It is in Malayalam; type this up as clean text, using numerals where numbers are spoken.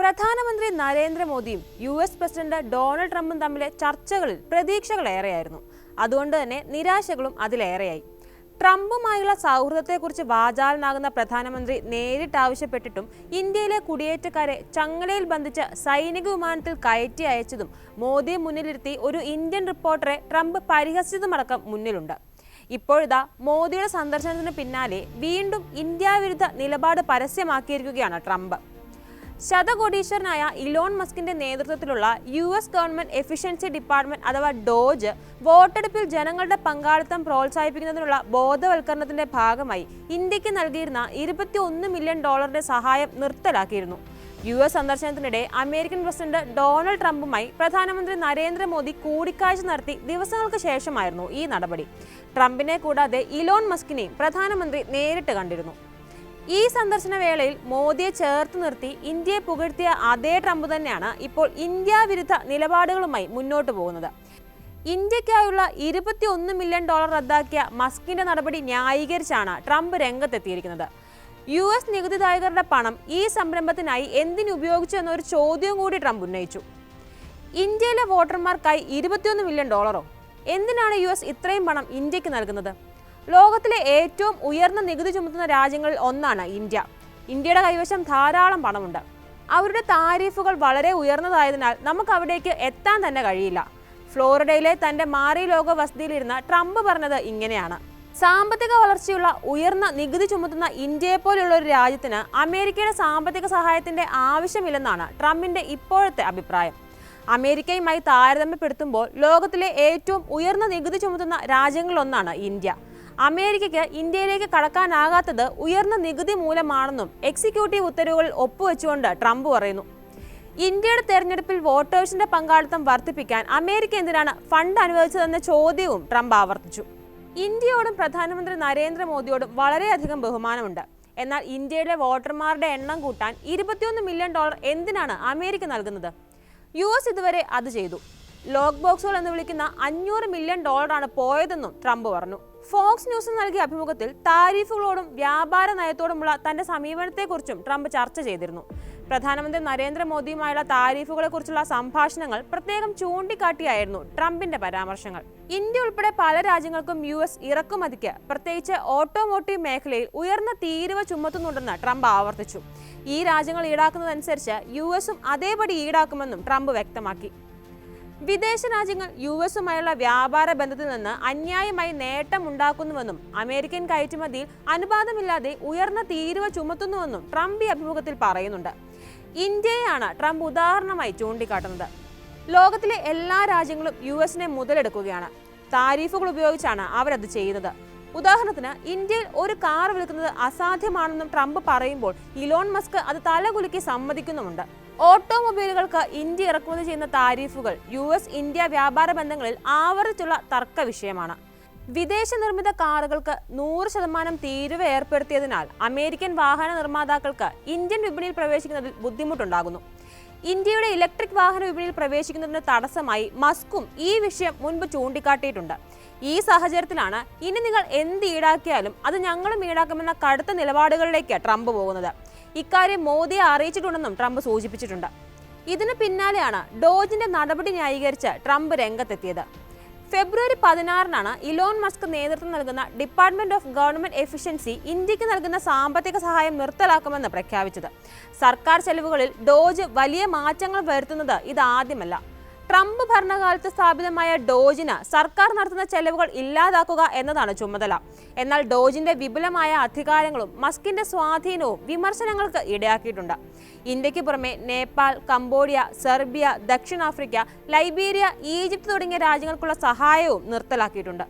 പ്രധാനമന്ത്രി നരേന്ദ്രമോദിയും US പ്രസിഡന്റ് ഡൊണാൾഡ് ട്രംപും തമ്മിലെ ചർച്ചകളിൽ പ്രതീക്ഷകളേറെയായിരുന്നു. അതുകൊണ്ട് തന്നെ നിരാശകളും അതിലേറെയായി. ട്രംപുമായുള്ള സൗഹൃദത്തെക്കുറിച്ച് വാചാലനാകുന്ന പ്രധാനമന്ത്രി നേരിട്ട് ആവശ്യപ്പെട്ടിട്ടും ഇന്ത്യയിലെ കുടിയേറ്റക്കാരെ ചങ്ങലയിൽ ബന്ധിച്ച് സൈനിക വിമാനത്തിൽ കയറ്റി അയച്ചതും മോദിയെ മുന്നിലിരുത്തി ഒരു ഇന്ത്യൻ റിപ്പോർട്ടറെ ട്രംപ് പരിഹസിച്ചതുമടക്കം മുന്നിലുണ്ട്. ഇപ്പോഴിതാ മോദിയുടെ സന്ദർശനത്തിന് പിന്നാലെ വീണ്ടും ഇന്ത്യ വിരുദ്ധ നിലപാട് പരസ്യമാക്കിയിരിക്കുകയാണ് ട്രംപ്. ശതകോടീശ്വരനായ ഇലോൺ മസ്കിന്റെ നേതൃത്വത്തിലുള്ള US ഗവൺമെന്റ് എഫിഷ്യൻസി ഡിപ്പാർട്ട്മെന്റ് അഥവാ ഡോജ് വോട്ടെടുപ്പിൽ ജനങ്ങളുടെ പങ്കാളിത്തം പ്രോത്സാഹിപ്പിക്കുന്നതിനുള്ള ബോധവൽക്കരണത്തിന്റെ ഭാഗമായി ഇന്ത്യക്ക് നൽകിയിരുന്ന $21 മില്യൺ സഹായം നിർത്തലാക്കിയിരുന്നു. US സന്ദർശനത്തിനിടെ അമേരിക്കൻ പ്രസിഡന്റ് ഡൊണാൾഡ് ട്രംപുമായി പ്രധാനമന്ത്രി നരേന്ദ്രമോദി കൂടിക്കാഴ്ച നടത്തി ദിവസങ്ങൾക്ക് ശേഷമായിരുന്നു ഈ നടപടി. ട്രംപിനെ കൂടാതെ ഇലോൺ മസ്കിനെയും പ്രധാനമന്ത്രി നേരിട്ട് കണ്ടിരുന്നു. ഈ സന്ദർശന വേളയിൽ മോദിയെ ചേർത്ത് നിർത്തി ഇന്ത്യയെ പുകഴ്ത്തിയ അതേ ട്രംപ് തന്നെയാണ് ഇപ്പോൾ ഇന്ത്യ വിരുദ്ധ നിലപാടുകളുമായി മുന്നോട്ട് പോകുന്നത്. ഇന്ത്യക്കായുള്ള $21 മില്യൺ റദ്ദാക്കിയ മസ്കിന്റെ നടപടി ന്യായീകരിച്ചാണ് ട്രംപ് രംഗത്തെത്തിയിരിക്കുന്നത്. US നികുതിദായകരുടെ പണം ഈ സംരംഭത്തിനായി എന്തിനുപയോഗിച്ചു എന്നൊരു ചോദ്യവും കൂടി ട്രംപ് ഉന്നയിച്ചു. ഇന്ത്യയിലെ വോട്ടർമാർക്കായി $21 മില്യൺ എന്തിനാണ് US ഇത്രയും പണം ഇന്ത്യക്ക് നൽകുന്നത്? ലോകത്തിലെ ഏറ്റവും ഉയർന്ന നികുതി ചുമത്തുന്ന രാജ്യങ്ങളിൽ ഒന്നാണ് ഇന്ത്യ. ഇന്ത്യയുടെ കൈവശം ധാരാളം പണമുണ്ട്. അവരുടെ താരിഫുകൾ വളരെ ഉയർന്നതായതിനാൽ നമുക്ക് അവിടേക്ക് എത്താൻ തന്നെ കഴിയില്ല. ഫ്ലോറിഡയിലെ തന്റെ മാറി ലോക വസതിയിലിരുന്ന ട്രംപ് പറഞ്ഞത് ഇങ്ങനെയാണ്: സാമ്പത്തിക വളർച്ചയുള്ള ഉയർന്ന നികുതി ചുമത്തുന്ന ഇന്ത്യയെ പോലുള്ള ഒരു രാജ്യത്തിന് അമേരിക്കയുടെ സാമ്പത്തിക സഹായത്തിന്റെ ആവശ്യമില്ലെന്നാണ് ട്രംപിന്റെ ഇപ്പോഴത്തെ അഭിപ്രായം. അമേരിക്കയുമായി താരതമ്യപ്പെടുത്തുമ്പോൾ ലോകത്തിലെ ഏറ്റവും ഉയർന്ന നികുതി ചുമത്തുന്ന രാജ്യങ്ങളിലൊന്നാണ് ഇന്ത്യ. അമേരിക്കയ്ക്ക് ഇന്ത്യയിലേക്ക് കടക്കാനാകാത്തത് ഉയർന്ന നികുതി മൂലമാണെന്നും എക്സിക്യൂട്ടീവ് ഉത്തരവുകളിൽ ഒപ്പുവെച്ചുകൊണ്ട് ട്രംപ് പറയുന്നു. ഇന്ത്യയുടെ തെരഞ്ഞെടുപ്പിൽ വോട്ടേഴ്സിന്റെ പങ്കാളിത്തം വർദ്ധിപ്പിക്കാൻ അമേരിക്ക എന്തിനാണ് ഫണ്ട് അനുവദിച്ചതെന്ന ചോദ്യവും ട്രംപ് ആവർത്തിച്ചു. ഇന്ത്യയോടും പ്രധാനമന്ത്രി നരേന്ദ്രമോദിയോടും വളരെയധികം ബഹുമാനമുണ്ട്. എന്നാൽ ഇന്ത്യയിലെ വോട്ടർമാരുടെ എണ്ണം കൂട്ടാൻ $21 മില്യൺ എന്തിനാണ് അമേരിക്ക നൽകുന്നത്? US ഇതുവരെ അത് ചെയ്തു. ലോക്ക് ബോക്സുകൾ എന്ന് വിളിക്കുന്ന $500 മില്യൺ പോയതെന്നും ട്രംപ് പറഞ്ഞു. ഫോക്സ് ന്യൂസിന് നൽകിയ അഭിമുഖത്തിൽ താരിഫുകളോടും വ്യാപാര നയത്തോടുമുള്ള തന്റെ സമീപനത്തെക്കുറിച്ചും ട്രംപ് ചർച്ച ചെയ്തിരുന്നു. പ്രധാനമന്ത്രി നരേന്ദ്രമോദിയുമായുള്ള താരിഫുകളെക്കുറിച്ചുള്ള സംഭാഷണങ്ങൾ പ്രത്യേകം ചൂണ്ടിക്കാട്ടിയായിരുന്നു ട്രംപിന്റെ പരാമർശങ്ങൾ. ഇന്ത്യ ഉൾപ്പെടെ പല രാജ്യങ്ങൾക്കും US ഇറക്കുമതിക്ക്, പ്രത്യേകിച്ച് ഓട്ടോമോട്ടീവ് മേഖലയിൽ ഉയർന്ന തീരുവ ചുമത്തുന്നുണ്ടെന്ന് ട്രംപ് ആവർത്തിച്ചു. ഈ രാജ്യങ്ങൾ ഈടാക്കുന്നതനുസരിച്ച് USഉം അതേപടി ഈടാക്കുമെന്നും ട്രംപ് വ്യക്തമാക്കി. വിദേശ രാജ്യങ്ങൾ US-ഉമായുള്ള വ്യാപാര ബന്ധത്തിൽ നിന്ന് അന്യായമായി നേട്ടമുണ്ടാക്കുന്നുവെന്നും അമേരിക്കൻ കയറ്റുമതിയിൽ അനുപാതമില്ലാതെ ഉയർന്ന തീരുവ ചുമത്തുന്നുവെന്നും ട്രംപ് ഈ അഭിമുഖത്തിൽ പറയുന്നുണ്ട്. ഇന്ത്യയെയാണ് ട്രംപ് ഉദാഹരണമായി ചൂണ്ടിക്കാട്ടുന്നത്. ലോകത്തിലെ എല്ലാ രാജ്യങ്ങളും US-നെ മുതലെടുക്കുകയാണ്. താരിഫുകൾ ഉപയോഗിച്ചാണ് അവരത് ചെയ്യുന്നത്. ഉദാഹരണത്തിന്, ഇന്ത്യയിൽ ഒരു കാർ വിൽക്കുന്നത് അസാധ്യമാണെന്നും ട്രംപ് പറയുമ്പോൾ ഇലോൺ മസ്ക് അത് തലകുലുക്കി സമ്മതിക്കുന്നുമുണ്ട്. ഓട്ടോമൊബൈലുകൾക്ക് ഇന്ത്യ ഇറക്കുമതി ചെയ്യുന്ന താരിഫുകൾ US ഇന്ത്യ വ്യാപാര ബന്ധങ്ങളിൽ ആവർത്തിച്ചുള്ള തർക്ക വിഷയമാണ്. വിദേശ നിർമ്മിത കാറുകൾക്ക് 100% തീരുവ ഏർപ്പെടുത്തിയതിനാൽ അമേരിക്കൻ വാഹന നിർമ്മാതാക്കൾക്ക് ഇന്ത്യൻ വിപണിയിൽ പ്രവേശിക്കുന്നതിൽ ബുദ്ധിമുട്ടുണ്ടാകുന്നു. ഇന്ത്യയുടെ ഇലക്ട്രിക് വാഹന വിപണിയിൽ പ്രവേശിക്കുന്നതിന് തടസ്സമായി മസ്കും ഈ വിഷയം മുൻപ് ചൂണ്ടിക്കാട്ടിയിട്ടുണ്ട്. ഈ സാഹചര്യത്തിലാണ് ഇനി നിങ്ങൾ എന്ത് ഈടാക്കിയാലും അത് ഞങ്ങളും ഈടാക്കുമെന്ന കടുത്ത നിലപാടുകളിലേക്ക് ട്രംപ് പോകുന്നത്. ഇക്കാര്യം മോദിയെ അറിയിച്ചിട്ടുണ്ടെന്നും ട്രംപ് സൂചിപ്പിച്ചിട്ടുണ്ട്. ഇതിന് പിന്നാലെയാണ് ഡോജിന്റെ നടപടി ന്യായീകരിച്ച് ട്രംപ് രംഗത്തെത്തിയത്. ഫെബ്രുവരി 16 ഇലോൺ മസ്ക് നേതൃത്വം നൽകുന്ന ഡിപ്പാർട്ട്മെന്റ് ഓഫ് ഗവൺമെന്റ് എഫിഷ്യൻസി ഇന്ത്യക്ക് നൽകുന്ന സാമ്പത്തിക സഹായം നിർത്തലാക്കുമെന്ന് പ്രഖ്യാപിച്ചത്. സർക്കാർ ചെലവുകളിൽ ഡോജ് വലിയ മാറ്റങ്ങൾ വരുത്തുന്നത് ഇതാദ്യമല്ല. ട്രംപ് ഭരണകാലത്ത് സ്ഥാപിതമായ ഡോജിന് സർക്കാർ നടത്തുന്ന ചെലവുകൾ ഇല്ലാതാക്കുക എന്നതാണ് ചുമതല. എന്നാൽ ഡോജിന്റെ വിപുലമായ അധികാരങ്ങളും മസ്കിന്റെ സ്വാധീനവും വിമർശനങ്ങൾക്ക് ഇടയാക്കിയിട്ടുണ്ട്. ഇന്ത്യക്ക് പുറമെ നേപ്പാൾ, കംബോഡിയ, സെർബിയ, ദക്ഷിണാഫ്രിക്ക, ലൈബീരിയ, ഈജിപ്ത് തുടങ്ങിയ രാജ്യങ്ങൾക്കുള്ള സഹായവും നിർത്തലാക്കിയിട്ടുണ്ട്.